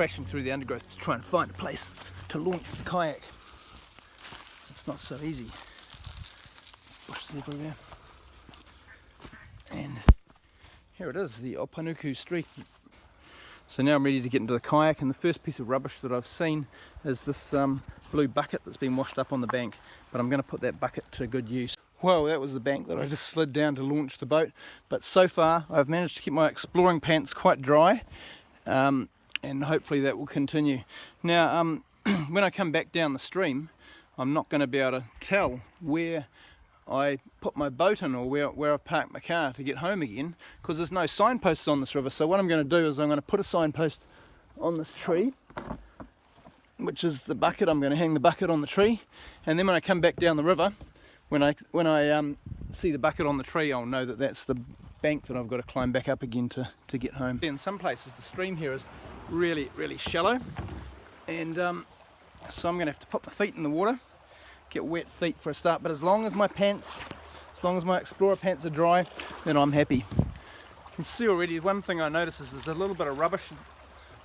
crashing through the undergrowth to try and find a place to launch the kayak. It's not so easy. Bushes everywhere. And here it is, the Opanuku street. So now I'm ready to get into the kayak, and the first piece of rubbish that I've seen is this blue bucket that's been washed up on the bank, but I'm going to put that bucket to good use. Well, that was the bank that I just slid down to launch the boat, but so far I've managed to keep my exploring pants quite dry, and hopefully that will continue. Now when I come back down the stream, I'm not going to be able to tell where I put my boat in or where I've parked my car to get home again, because there's no signposts on this river. So what I'm going to do is I'm going to put a signpost on this tree, which is the bucket. I'm going to hang the bucket on the tree, and then when I come back down the river, when I see the bucket on the tree, I'll know that that's the bank that I've got to climb back up again to get home. In some places the stream here is really shallow, and so I'm going to have to put my feet in the water, get wet feet for a start, but as long as my explorer pants are dry, then I'm happy. You can see already, one thing I notice is there's a little bit of rubbish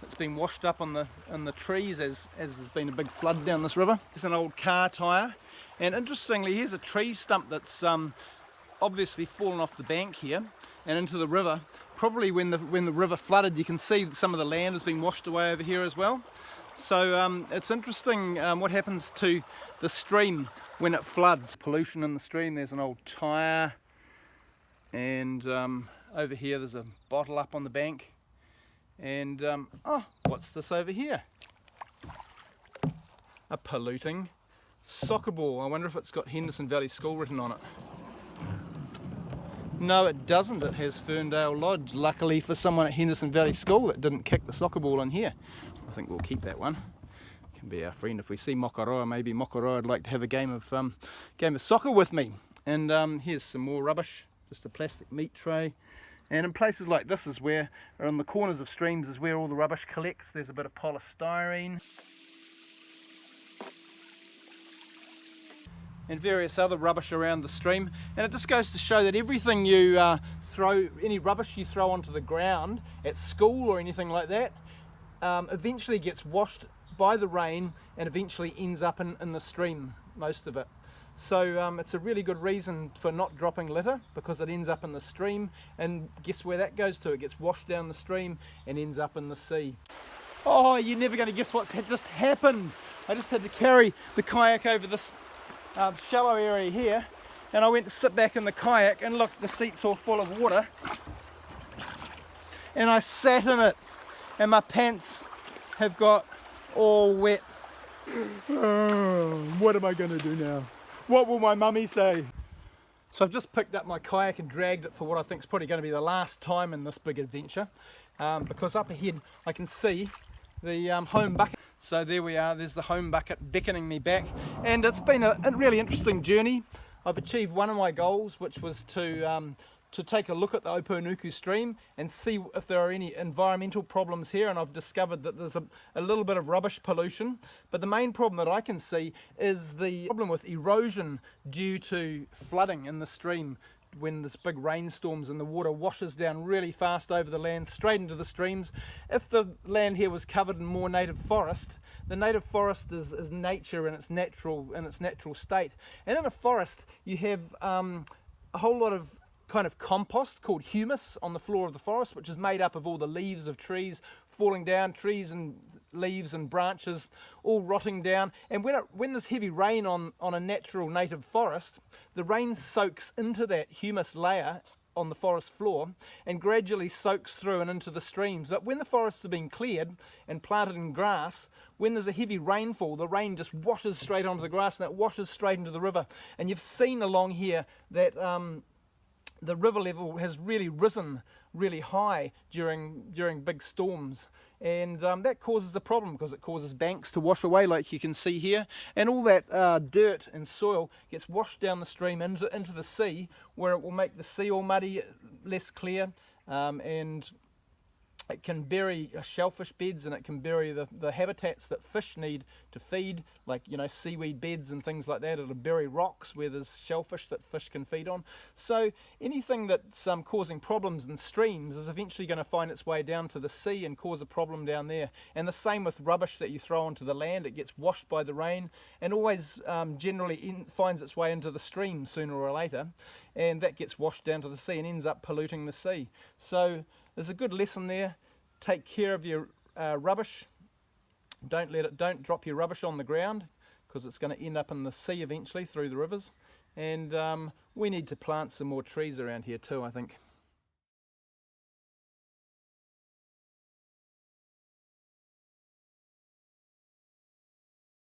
that's been washed up on the trees as there's been a big flood down this river. There's an old car tyre, and interestingly here's a tree stump that's obviously fallen off the bank here and into the river. Probably when the river flooded, you can see that some of the land has been washed away over here as well. So it's interesting what happens to the stream when it floods. Pollution in the stream. There's an old tyre, and over here there's a bottle up on the bank, and oh, what's this over here? A polluting soccer ball. I wonder if it's got Henderson Valley School written on it. No, it doesn't. It has Ferndale Lodge. Luckily for someone at Henderson Valley School, it didn't kick the soccer ball in here. I think we'll keep that one. Can be our friend if we see Makaroa. Maybe Makaroa would like to have a game of soccer with me. And here's some more rubbish, just a plastic meat tray. And in places like this is where, or on the corners of streams, is where all the rubbish collects. There's a bit of polystyrene and various other rubbish around the stream. And it just goes to show that everything you any rubbish you throw onto the ground at school or anything like that, eventually gets washed by the rain and eventually ends up in the stream, most of it. So it's a really good reason for not dropping litter, because it ends up in the stream, and guess where that goes to? It gets washed down the stream and ends up in the sea. Oh, you're never going to guess what's just happened. I just had to carry the kayak over this shallow area here, and I went to sit back in the kayak, and look, the seat's all full of water, and I sat in it, and my pants have got all wet. What am I going to do now? What will my mummy say? So I've just picked up my kayak and dragged it for what I think is probably going to be the last time in this big adventure, because up ahead I can see the home bucket. So there we are, there's the home bucket beckoning me back, and it's been a really interesting journey. I've achieved one of my goals, which was to take a look at the Opanuku stream and see if there are any environmental problems here, and I've discovered that there's a little bit of rubbish pollution, but the main problem that I can see is the problem with erosion due to flooding in the stream. When there's big rainstorms and the water washes down really fast over the land straight into the streams. If the land here was covered in more native forest, the native forest is nature in its natural state, and in a forest you have a whole lot of kind of compost called humus on the floor of the forest, which is made up of all the leaves of trees falling down, trees and leaves and branches all rotting down. And when there's heavy rain on a natural native forest, the rain soaks into that humus layer on the forest floor and gradually soaks through and into the streams. But when the forests have been cleared and planted in grass, when there's a heavy rainfall, the rain just washes straight onto the grass and it washes straight into the river. And you've seen along here that the river level has really risen really high during big storms, and that causes a problem because it causes banks to wash away, like you can see here, and all that dirt and soil gets washed down the stream into the sea, where it will make the sea all muddy, less clear, and it can bury shellfish beds, and it can bury the habitats that fish need to feed, like, you know, seaweed beds and things like that. It'll bury rocks where there's shellfish that fish can feed on. So anything that's causing problems in streams is eventually going to find its way down to the sea and cause a problem down there. And the same with rubbish that you throw onto the land. It gets washed by the rain and always generally finds its way into the stream sooner or later, and that gets washed down to the sea and ends up polluting the sea. So there's a good lesson there. Take care of your rubbish. Don't drop your rubbish on the ground, because it's going to end up in the sea eventually through the rivers. And we need to plant some more trees around here too, I think.